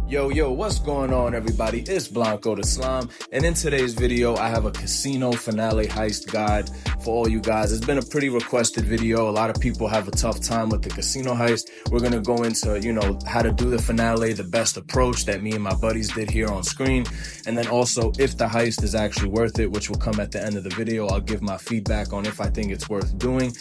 Yo, what's going on, everybody? It's Blanco the Slime, and in today's video, I have a casino finale heist guide for all you guys. It's been a pretty requested video. A lot of people have a tough time with the casino heist. We're gonna go into, how to do the finale, the best approach that me and my buddies did here on screen, and then also if the heist is actually worth it, which will come at the end of the video. I'll give my feedback on if I think it's worth doing.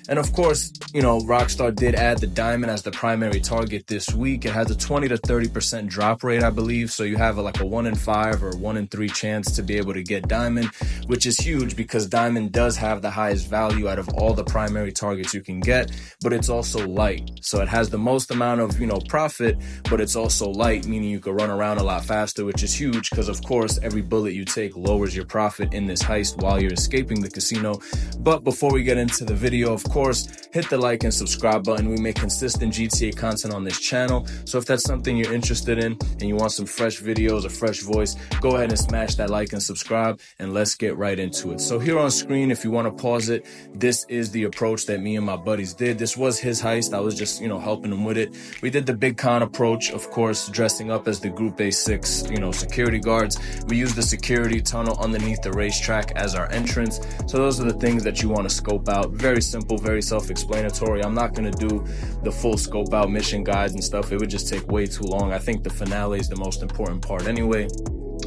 And of course, Rockstar did add the diamond as the primary target this week. It has a 20 to 30% drop rate, I believe. So you have like a 1 in 5 or 1 in 3 chance to be able to get diamond, which is huge because diamond does have the highest value out of all the primary targets you can get, but it's also light. So it has the most amount of, profit, but it's also light, meaning you could run around a lot faster, which is huge because of course, every bullet you take lowers your profit in this heist while you're escaping the casino. But before we get into the video, of course, hit the like and subscribe button. We make consistent GTA content on this channel. So if that's something you're interested in and you want some fresh videos, a fresh voice, go ahead and smash that like and subscribe and let's get right into it. So here on screen, if you want to pause it, this is the approach that me and my buddies did. This was his heist. I was just, helping him with it. We did the big con approach, of course, dressing up as the Group A6, security guards. We used the security tunnel underneath the racetrack as our entrance. So those are the things that you want to scope out. Very simple, very self-explanatory. I'm not going to do the full scope out mission guides and stuff. It would just take way too long. I think the finale is the most important part anyway.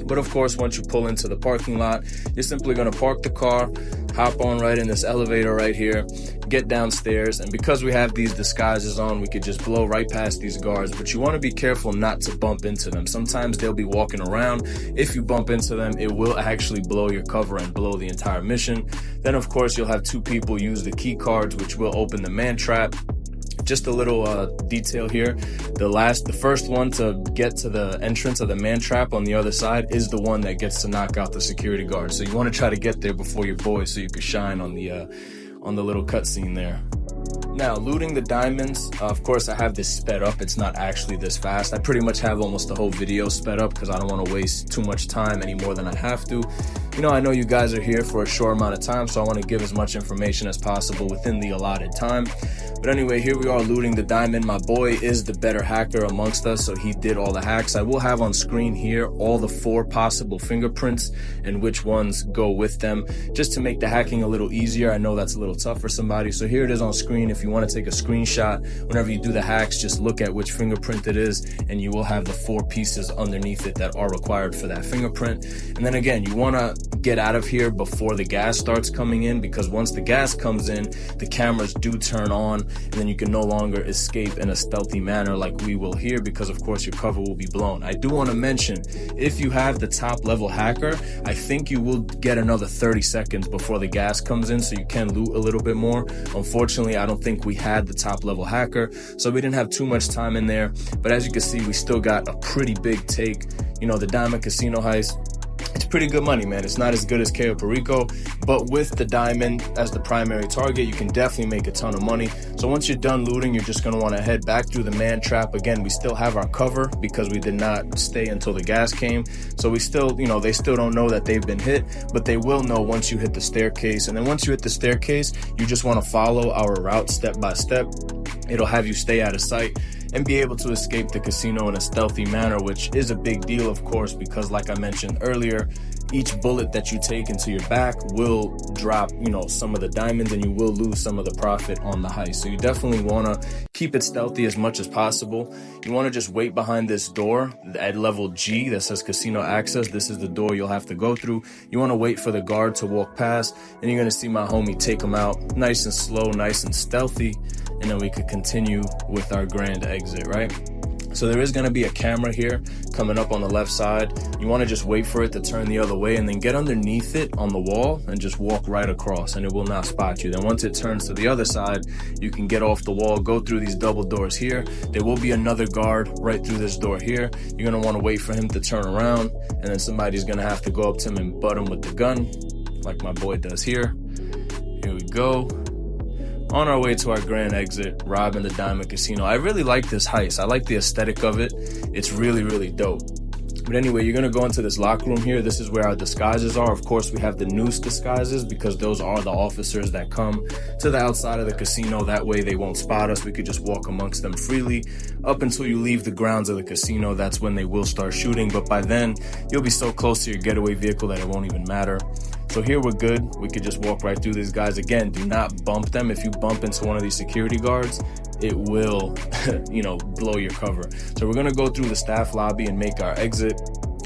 But of course, once you pull into the parking lot, you're simply going to park the car, hop on right in this elevator right here, get downstairs. And because we have these disguises on, we could just blow right past these guards. But you want to be careful not to bump into them. Sometimes they'll be walking around. If you bump into them, it will actually blow your cover and blow the entire mission. Then, of course, you'll have 2 people use the key cards, which will open the man trap. Just a little detail here. The first one to get to the entrance of the man trap on the other side is the one that gets to knock out the security guard. So you want to try to get there before your boy so you can shine on the little cutscene there. Now, looting the diamonds, of course, I have this sped up. It's not actually this fast. I pretty much have almost the whole video sped up because I don't want to waste too much time any more than I have to. I know you guys are here for a short amount of time, so I want to give as much information as possible within the allotted time. But anyway, here we are looting the diamond. My boy is the better hacker amongst us, so he did all the hacks. I will have on screen here all the 4 possible fingerprints and which ones go with them, just to make the hacking a little easier. I know that's a little tough for somebody. So here it is on screen. If you want to take a screenshot, whenever you do the hacks, just look at which fingerprint it is, and you will have the 4 pieces underneath it that are required for that fingerprint. And then again, you want to get out of here before the gas starts coming in, because once the gas comes in, the cameras do turn on, and then you can no longer escape in a stealthy manner like we will here, because of course your cover will be blown. I do want to mention, if you have the top level hacker, I think you will get another 30 seconds before the gas comes in, so you can loot a little bit more. Unfortunately, I don't think we had the top level hacker, so we didn't have too much time in there. But as you can see, we still got a pretty big take. The diamond casino heist, it's pretty good money, man. It's not as good as Cayo Perico, but with the diamond as the primary target, you can definitely make a ton of money. So once you're done looting, you're just going to want to head back through the man trap. Again, we still have our cover because we did not stay until the gas came. So we still, they still don't know that they've been hit, but they will know once you hit the staircase. And then once you hit the staircase, you just want to follow our route step by step. It'll have you stay out of sight and be able to escape the casino in a stealthy manner, which is a big deal, of course, because like I mentioned earlier, each bullet that you take into your back will drop, some of the diamonds, and you will lose some of the profit on the heist. So you definitely want to keep it stealthy as much as possible. You want to just wait behind this door at level G that says casino access. This is the door you'll have to go through. You want to wait for the guard to walk past, and you're going to see my homie take him out nice and slow, nice and stealthy, and then we could continue with our grand exit, right? So there is going to be a camera here coming up on the left side. You want to just wait for it to turn the other way and then get underneath it on the wall and just walk right across, and it will not spot you. Then once it turns to the other side, you can get off the wall, go through these double doors here. There will be another guard right through this door here. You're going to want to wait for him to turn around, and then somebody's going to have to go up to him and butt him with the gun like my boy does here. Here we go. On our way to our grand exit, robbing the Diamond Casino. I really like this heist. I like the aesthetic of it. It's really, really dope. But anyway, you're going to go into this locker room here. This is where our disguises are. Of course, we have the noose disguises because those are the officers that come to the outside of the casino. That way they won't spot us. We could just walk amongst them freely up until you leave the grounds of the casino. That's when they will start shooting. But by then, you'll be so close to your getaway vehicle that it won't even matter. So here we're good. We could just walk right through these guys. Again, do not bump them. If you bump into one of these security guards, it will, blow your cover. So we're going to go through the staff lobby and make our exit.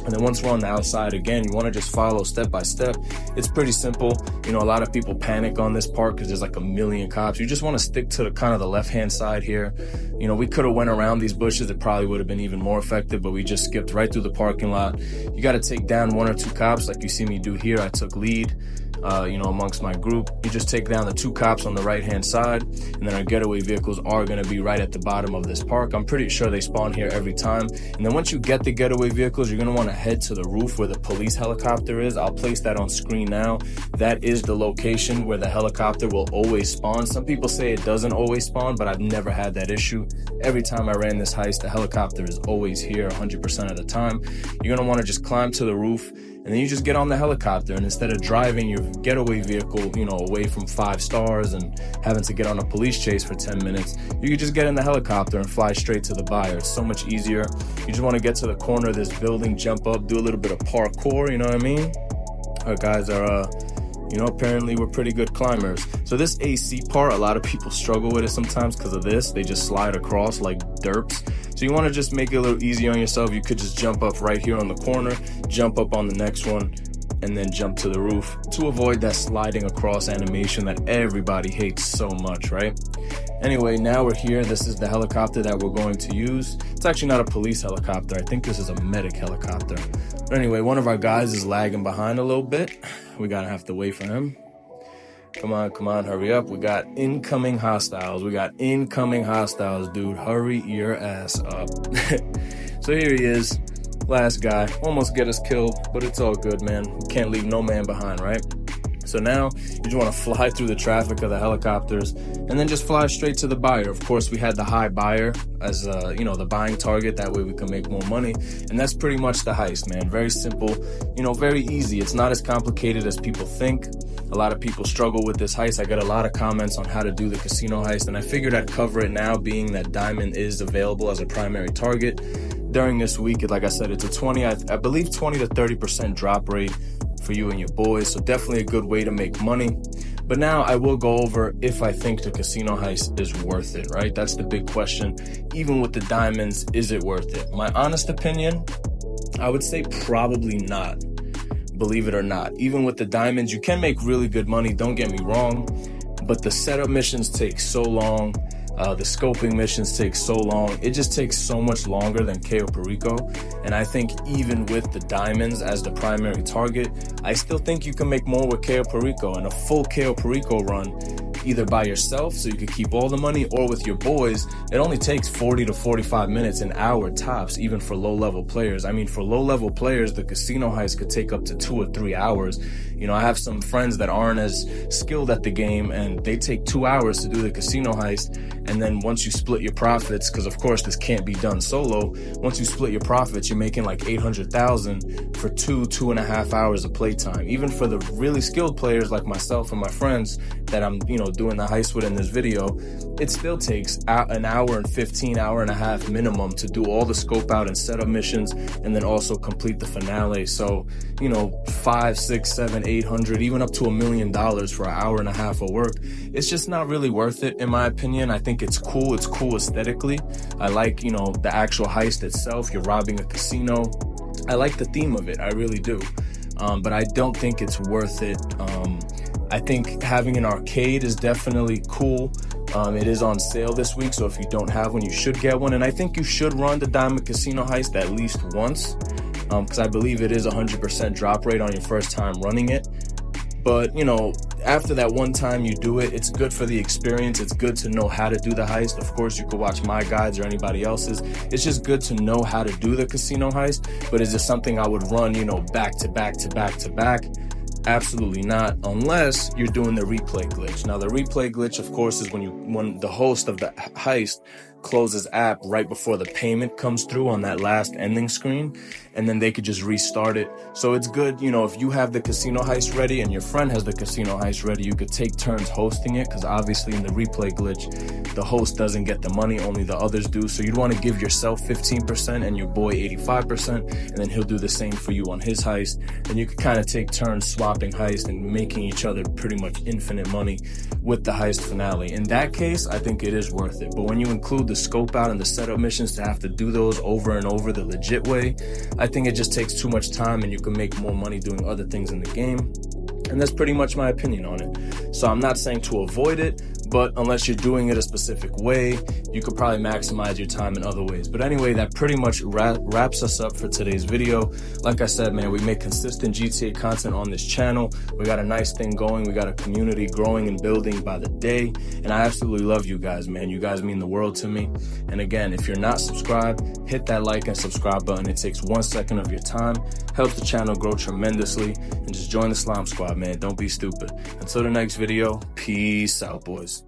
And then once we're on the outside, again, you want to just follow step by step. It's pretty simple. A lot of people panic on this part because there's like a million cops. You just want to stick to the kind of the left-hand side here. We could have went around these bushes. It probably would have been even more effective, but we just skipped right through the parking lot. You got to take down one or two cops like you see me do here. I took lead. Amongst my group. You just take down the two cops on the right-hand side, and then our getaway vehicles are going to be right at the bottom of this park. I'm pretty sure they spawn here every time. And then once you get the getaway vehicles, you're going to want to head to the roof where the police helicopter is. I'll place that on screen now. That is the location where the helicopter will always spawn. Some people say it doesn't always spawn, but I've never had that issue. Every time I ran this heist, the helicopter is always here 100% of the time. You're going to want to just climb to the roof, and then you just get on the helicopter, and instead of driving your getaway vehicle, away from 5 stars and having to get on a police chase for 10 minutes, you can just get in the helicopter and fly straight to the buyer. It's so much easier. You just want to get to the corner of this building, jump up, do a little bit of parkour, you know what I mean? Our guys are, apparently we're pretty good climbers. So this AC part, a lot of people struggle with it sometimes because of this. They just slide across like derps. So you want to just make it a little easier on yourself. You could just jump up right here on the corner, jump up on the next one, and then jump to the roof to avoid that sliding across animation that everybody hates so much, right? Anyway, now we're here. This is the helicopter that we're going to use. It's actually not a police helicopter. I think this is a medic helicopter. But anyway, one of our guys is lagging behind a little bit. We're gonna have to wait for him. Come on, hurry up. We got incoming hostiles. Dude. Hurry your ass up. So here he is. Last guy. Almost get us killed, but it's all good, man. We can't leave no man behind, right? So now you just want to fly through the traffic of the helicopters and then just fly straight to the buyer. Of course, we had the high buyer as, the buying target. That way we can make more money. And that's pretty much the heist, man. Very simple, very easy. It's not as complicated as people think. A lot of people struggle with this heist. I got a lot of comments on how to do the casino heist, and I figured I'd cover it now, being that diamond is available as a primary target. During this week, like I said, it's a I believe 20 to 30% drop rate for you and your boys. So definitely a good way to make money. But now I will go over if I think the casino heist is worth it, right? That's the big question. Even with the diamonds, is it worth it? My honest opinion, I would say probably not. Believe it or not. Even with the diamonds, you can make really good money, don't get me wrong, but the setup missions take so long. The scoping missions take so long. It just takes so much longer than Cayo Perico. And I think even with the diamonds as the primary target, I still think you can make more with Cayo Perico. And a full Cayo Perico run, either by yourself so you could keep all the money, or with your boys, it only takes 40 to 45 minutes, an hour tops, even for low-level players. I mean, for low-level players, the casino heist could take up to 2 or 3 hours. I have some friends that aren't as skilled at the game, and they take 2 hours to do the casino heist. And then once you split your profits, because of course this can't be done solo, once you split your profits, you're making like 800,000 for 2.5 hours of playtime. Even for the really skilled players like myself and my friends that I'm, doing the heist with in this video, it still takes an hour and 15, hour and a half minimum to do all the scope out and setup missions, and then also complete the finale. So, 5, 6, 7, 800, even up to $1 million for an hour and a half of work. It's just not really worth it, in my opinion. I think it's cool. It's cool aesthetically. I like, the actual heist itself. You're robbing a casino. I like the theme of it. I really do. But I don't think it's worth it. I think having an arcade is definitely cool. It is on sale this week, so if you don't have one, you should get one. And I think you should run the Diamond Casino Heist at least once, because I believe it is 100% drop rate on your first time running it. But, after that one time you do it, it's good for the experience. It's good to know how to do the heist. Of course, you could watch my guides or anybody else's. It's just good to know how to do the casino heist. But is it something I would run, back to back to back to back? Absolutely not, unless you're doing the replay glitch. Now, the replay glitch, of course, is when the host of the heist close his app right before the payment comes through on that last ending screen, and then they could just restart it. So it's good, you know, if you have the casino heist ready and your friend has the casino heist ready, you could take turns hosting it, because obviously in the replay glitch, the host doesn't get the money, only the others do. So you'd want to give yourself 15% and your boy 85%, and then he'll do the same for you on his heist. And you could kind of take turns swapping heist and making each other pretty much infinite money with the heist finale. In that case, I think it is worth it. But when you include the scope out and the setup missions to have to do those over and over the legit way, I think it just takes too much time, and you can make more money doing other things in the game. And that's pretty much my opinion on it. So I'm not saying to avoid it, but unless you're doing it a specific way, you could probably maximize your time in other ways. But anyway, that pretty much wraps us up for today's video. Like I said, man, we make consistent GTA content on this channel. We got a nice thing going. We got a community growing and building by the day. And I absolutely love you guys, man. You guys mean the world to me. And again, if you're not subscribed, hit that like and subscribe button. It takes 1 second of your time, helps the channel grow tremendously. And just join the Slime Squad, man. Don't be stupid. Until the next video, peace out, boys.